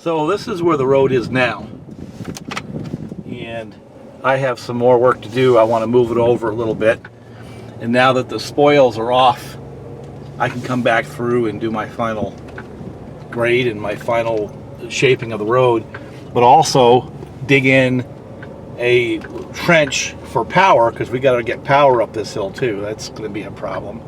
So this is where the road is now, and I have some more work to do. I want to move it over a little bit, and now that the spoils are off, I can come back through and do my final grade and my final shaping of the road, but also dig in a trench for power, because we got to get power up this hill too. That's going to be a problem,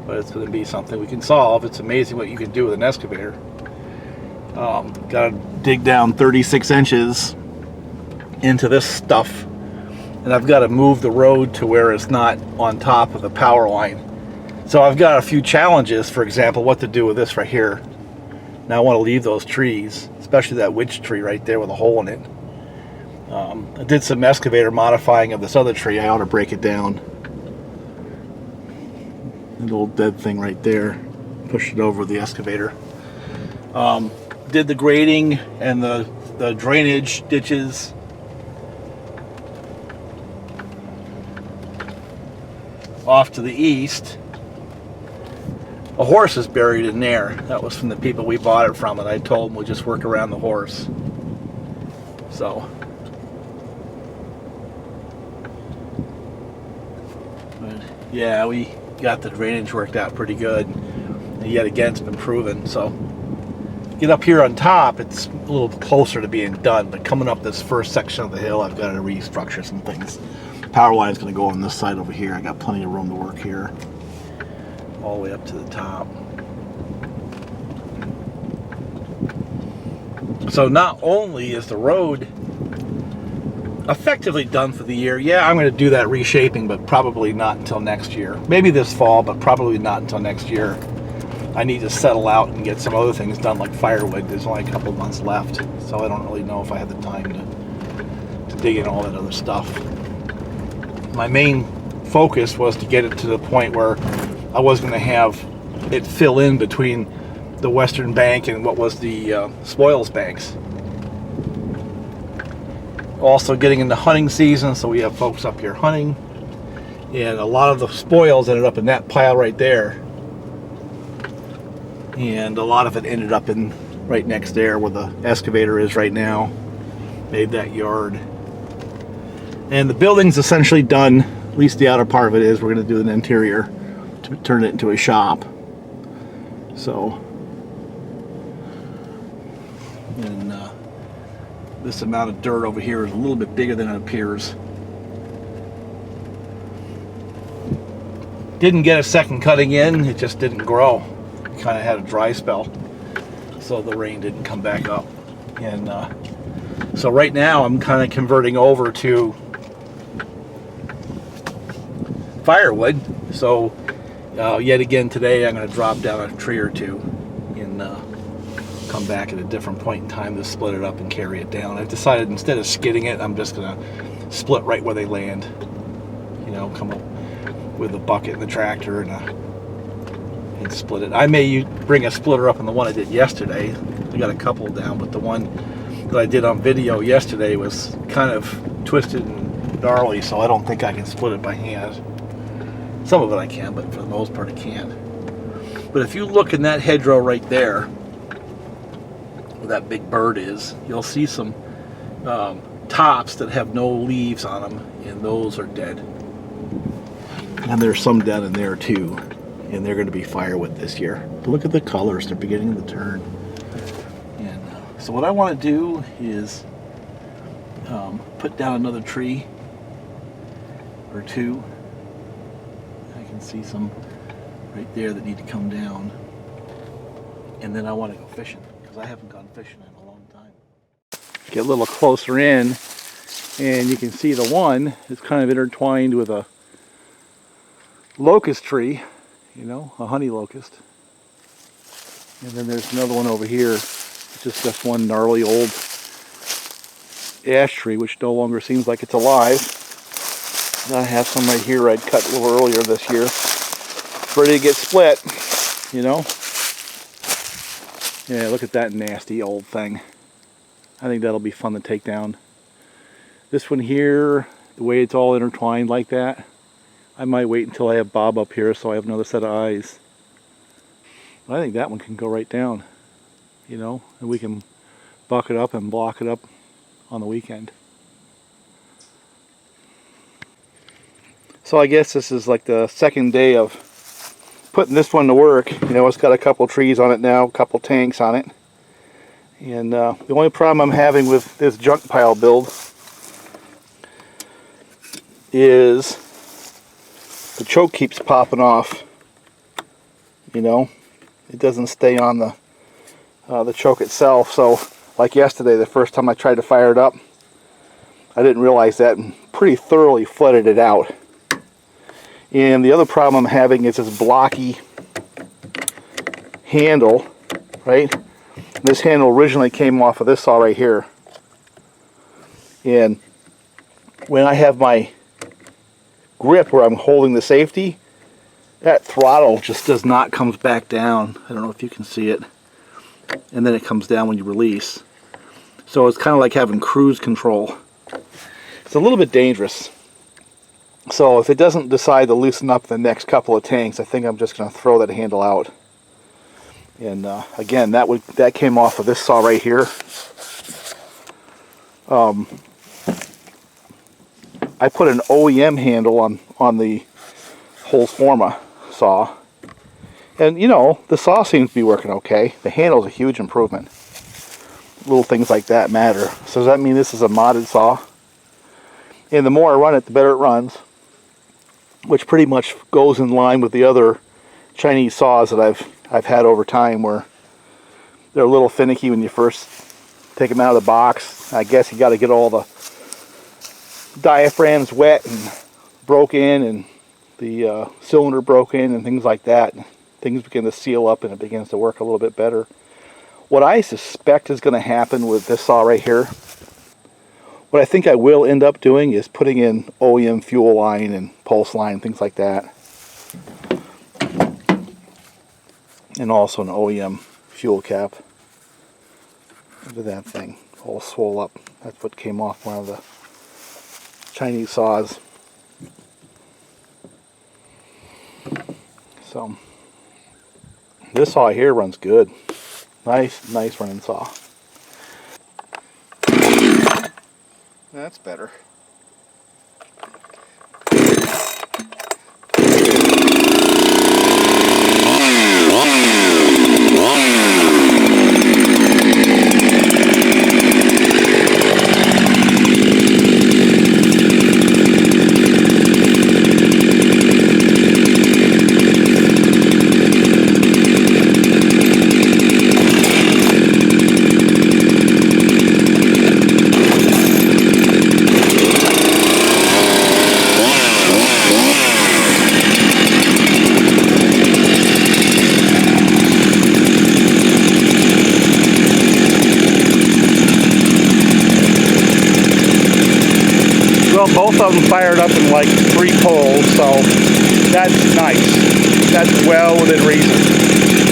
but it's going to be something we can solve. It's amazing what you can do with an excavator. Got to dig down 36 inches into this stuff, and I've got to move the road to where it's not on top of the power line. So I've got a few challenges. For example, what to do with this right here. Now I want to leave those trees, especially that witch tree right there with a hole in it. I did some excavator modifying of this other tree. I ought to break it down. An old dead thing right there. Pushed it over with the excavator. Did the grading and the drainage ditches. Off to the east. A horse is buried in there. That was from the people we bought it from, and I told them we'll just work around the horse. So, but yeah, we got the drainage worked out pretty good. And yet again, it's been proven. So, get up here on top, it's a little closer to being done, but coming up this first section of the hill, I've got to restructure some things. Power line is going to go on this side over here. I got plenty of room to work here, all the way up to the top. So not only is the road effectively done for the year, yeah, I'm going to do that reshaping, but probably not until next year. Maybe this fall, but probably not until next year. I need to settle out and get some other things done, like firewood. There's only a couple of months left, so I don't really know if I have the time to dig in all that other stuff. My main focus was to get it to the point where I was going to have it fill in between the western bank and what was the spoils banks. Also getting into hunting season, so we have folks up here hunting, and a lot of the spoils ended up in that pile right there, and a lot of it ended up in right next there where the excavator is right now. Made that yard. And the building's essentially done, at least the outer part of it is. We're going to do an interior to turn it into a shop. So, and this amount of dirt over here is a little bit bigger than it appears. Didn't get a second cutting in, it just didn't grow. It kind of had a dry spell, so the rain didn't come back up. And so right now I'm kind of converting over to firewood. So yet again today I'm going to drop down a tree or two and come back at a different point in time to split it up and carry it down. I've decided instead of skidding it, I'm just going to split right where they land. You know, come up with a bucket and the tractor and split it. I may bring a splitter up on the one I did yesterday. I got a couple down, but the one that I did on video yesterday was kind of twisted and gnarly, so I don't think I can split it by hand. Some of it I can, but for the most part I can't. But if you look in that hedgerow right there, where that big bird is, you'll see some tops that have no leaves on them, and those are dead. And there's some dead in there too, and they're going to be firewood this year. But look at the colors, they're beginning to turn. And so what I want to do is put down another tree or two. I can see some right there that need to come down, and then I want to go fishing, because I haven't gone fishing in a long time. Get a little closer in, and you can see the one is kind of intertwined with a locust tree, you know, a honey locust. And then there's another one over here, which is just one gnarly old ash tree, which no longer seems like it's alive. And I have some right here I'd cut a little earlier this year, ready to get split, you know. Yeah, look at that nasty old thing. I think that'll be fun to take down. This one here, the way it's all intertwined like that, I might wait until I have Bob up here so I have another set of eyes. But I think that one can go right down, you know, and we can buck it up and block it up on the weekend. So I guess this is like the second day of putting this one to work. You know, it's got a couple trees on it now, a couple tanks on it. And the only problem I'm having with this junk pile build is the choke keeps popping off. You know, it doesn't stay on the choke itself. So like yesterday, the first time I tried to fire it up, I didn't realize that and pretty thoroughly flooded it out. And the other problem I'm having is this blocky handle, right? This handle originally came off of this saw right here. And when I have my grip where I'm holding the safety, that throttle just does not come back down. I don't know if you can see it. And then it comes down when you release. So it's kind of like having cruise control. It's a little bit dangerous. So if it doesn't decide to loosen up the next couple of tanks, I think I'm just going to throw that handle out. And again, that came off of this saw right here. I put an OEM handle on the Holzfforma saw, and you know, the saw seems to be working okay. The handle's a huge improvement. Little things like that matter. So does that mean this is a modded saw? And the more I run it, the better it runs, which pretty much goes in line with the other Chinese saws that I've had over time, where they're a little finicky when you first take them out of the box. I guess you got to get all the diaphragms wet and broken, and the cylinder broken, and things like that. Things begin to seal up and it begins to work a little bit better. What I suspect is going to happen with this saw right here, what I think I will end up doing is putting in OEM fuel line and pulse line, things like that. And also an OEM fuel cap. Look at that thing, all swole up. That's what came off one of the Chinese saws. So this saw here runs good. Nice running saw. That's better. Both of them fired up in like 3 pulls, so that's nice. That's well within reason.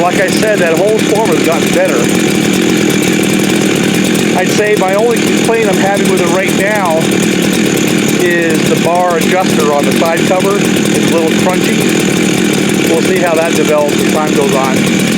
Like I said, that whole form has gotten better. I'd say my only complaint I'm having with it right now is the bar adjuster on the side cover. It's a little crunchy. We'll see how that develops as time goes on.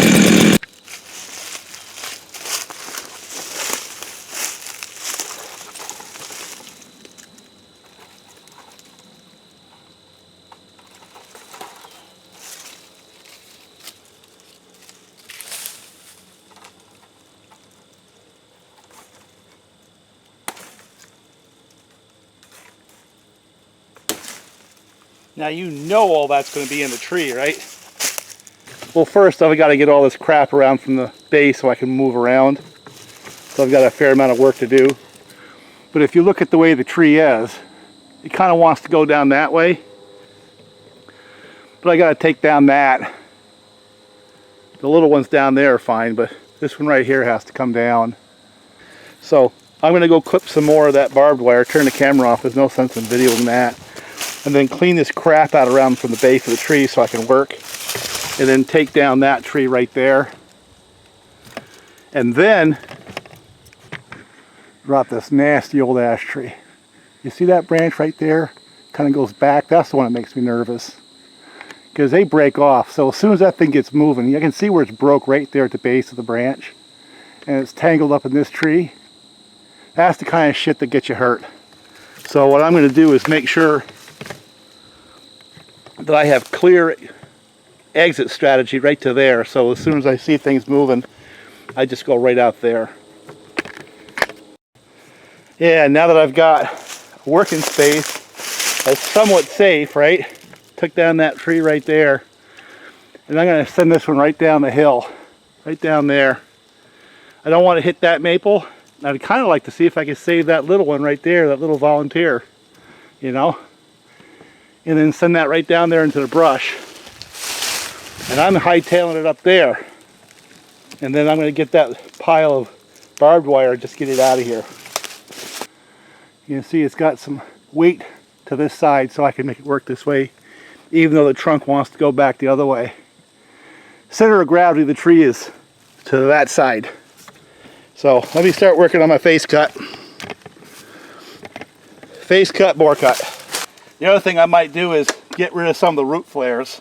Now you know all that's going to be in the tree, right? Well, first I've got to get all this crap around from the base so I can move around. So I've got a fair amount of work to do. But if you look at the way the tree is, it kind of wants to go down that way. But I got to take down that. The little ones down there are fine, but this one right here has to come down. So I'm going to go clip some more of that barbed wire, turn the camera off. There's no sense in videoing that. And then clean this crap out around from the base of the tree so I can work. And then take down that tree right there. And then drop this nasty old ash tree. You see that branch right there? Kind of goes back. That's the one that makes me nervous, because they break off. So as soon as that thing gets moving, you can see where it's broke right there at the base of the branch. and it's tangled up in this tree. That's the kind of shit that gets you hurt. So what I'm going to do is make sure that I have clear exit strategy right to there. So as soon as I see things moving, I just go right out there. Yeah, now that I've got working space that's somewhat safe, right? Took down that tree right there. And I'm going to send this one right down the hill, right down there. I don't want to hit that maple. I'd kind of like to see if I could save that little one right there, that little volunteer, you know, and then send that right down there into the brush. And I'm hightailing it up there. And then I'm going to get that pile of barbed wire, just get it out of here. You can see it's got some weight to this side, so I can make it work this way, even though the trunk wants to go back the other way. Center of gravity of the tree is to that side. So let me start working on my face cut. Face cut, bore cut. The other thing I might do is get rid of some of the root flares.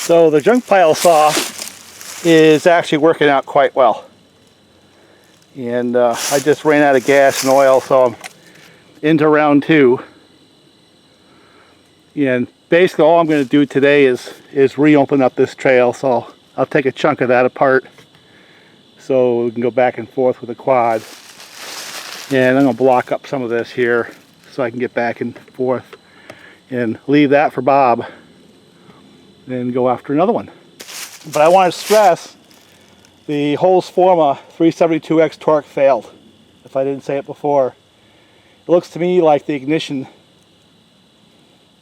So the junk pile saw is actually working out quite well. And I just ran out of gas and oil, so I'm into round 2. And basically all I'm going to do today is reopen up this trail. So I'll take a chunk of that apart so we can go back and forth with the quad. And I'm going to block up some of this here so I can get back and forth and leave that for Bob. Then go after another one. But I want to stress the Holzfforma 372X failed. If I didn't say it before, it looks to me like the ignition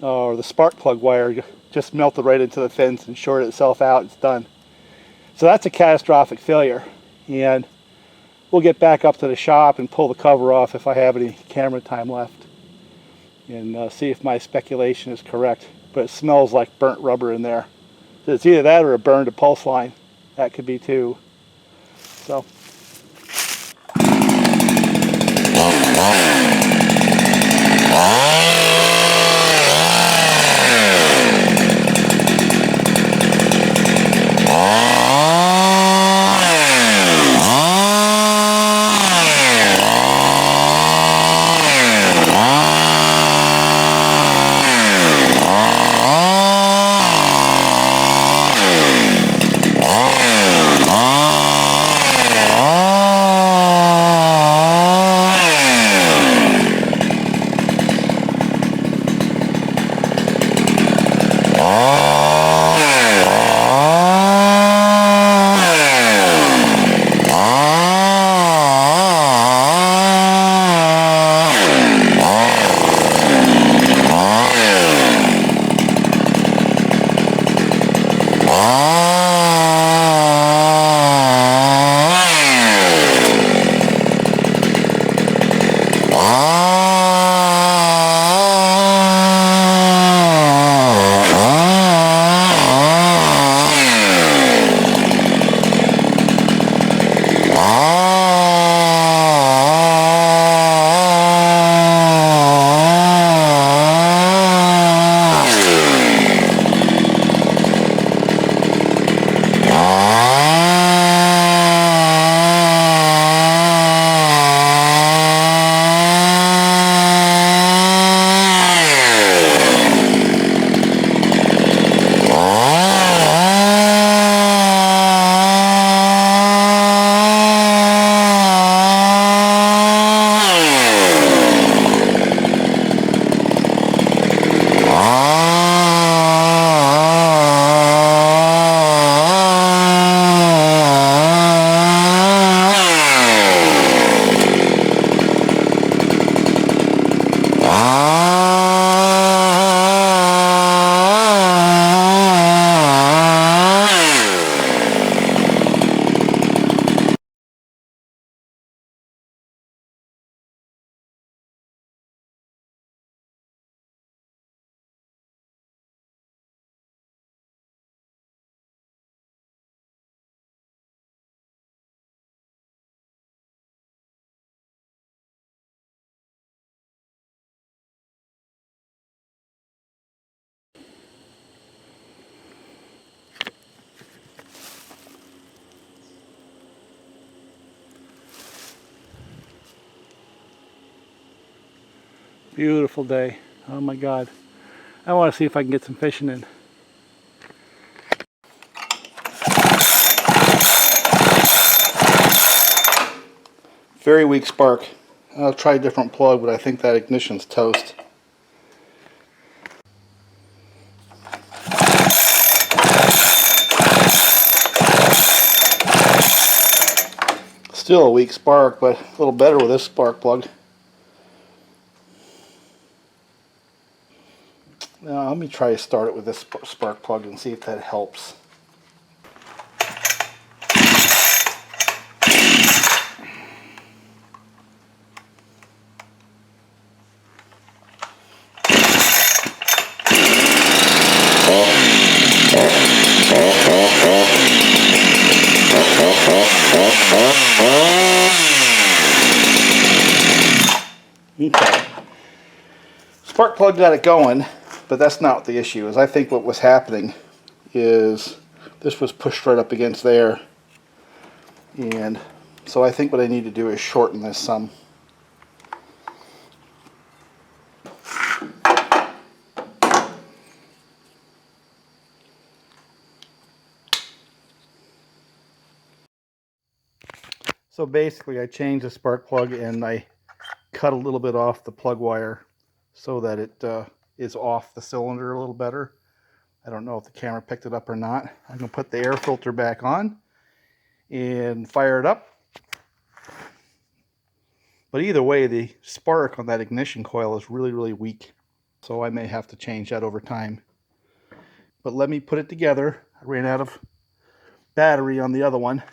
or the spark plug wire just melted right into the fence and shorted itself out. It's done. So that's a catastrophic failure, and we'll get back up to the shop and pull the cover off if I have any camera time left, and see if my speculation is correct. But it smells like burnt rubber in there. So it's either that or a burned pulse line. That could be too. So. Beautiful day. Oh my God. I want to see if I can get some fishing in. Very weak spark. I'll try a different plug, but I think that ignition's toast. Still a weak spark, but a little better with this spark plug. Now, let me try to start it with this spark plug and see if that helps. Okay. Spark plug got it going, but that's not what the issue is. I think what was happening is this was pushed right up against there, and so I think what I need to do is shorten this some. So basically I changed the spark plug and I cut a little bit off the plug wire so that it is off the cylinder a little better. I don't know if the camera picked it up or not. I'm going to put the air filter back on and fire it up. But either way, the spark on that ignition coil is really, really weak. So I may have to change that over time. But let me put it together. I ran out of battery on the other one.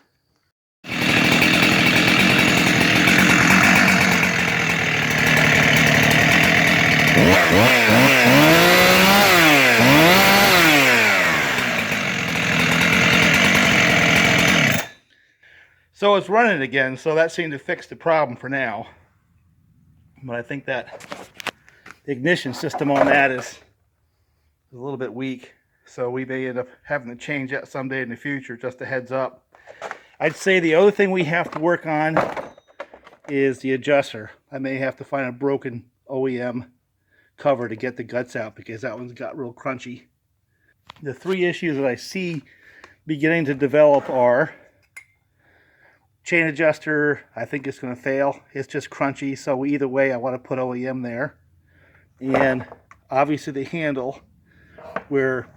So it's running again, so that seemed to fix the problem for now. But I think that the ignition system on that is a little bit weak, so we may end up having to change that someday in the future. Just a heads up. I'd say the other thing we have to work on is the adjuster. I may have to find a broken OEM cover to get the guts out because that one's got real crunchy. The three issues that I see beginning to develop are chain adjuster. I think it's going to fail. It's just crunchy, so either way I want to put OEM there. And obviously the handle where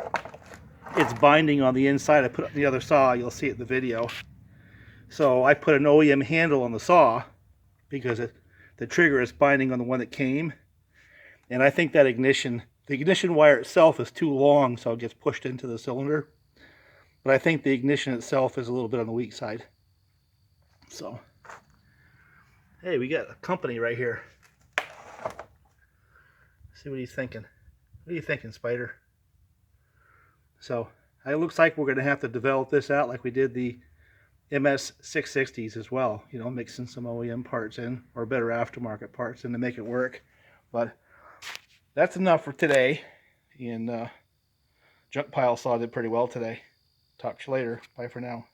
it's binding on the inside, I put it on the other saw. You'll see it in the video. So I put an OEM handle on the saw because the trigger is binding on the one that came. And I think that the ignition wire itself is too long, so it gets pushed into the cylinder. But I think the ignition itself is a little bit on the weak side. So, hey, we got a company right here. See what he's thinking. What are you thinking, Spider? So, it looks like we're going to have to develop this out like we did the MS660s as well. You know, mixing some OEM parts in, or better aftermarket parts in to make it work. But that's enough for today. And junk pile saw did pretty well today. Talk to you later. Bye for now.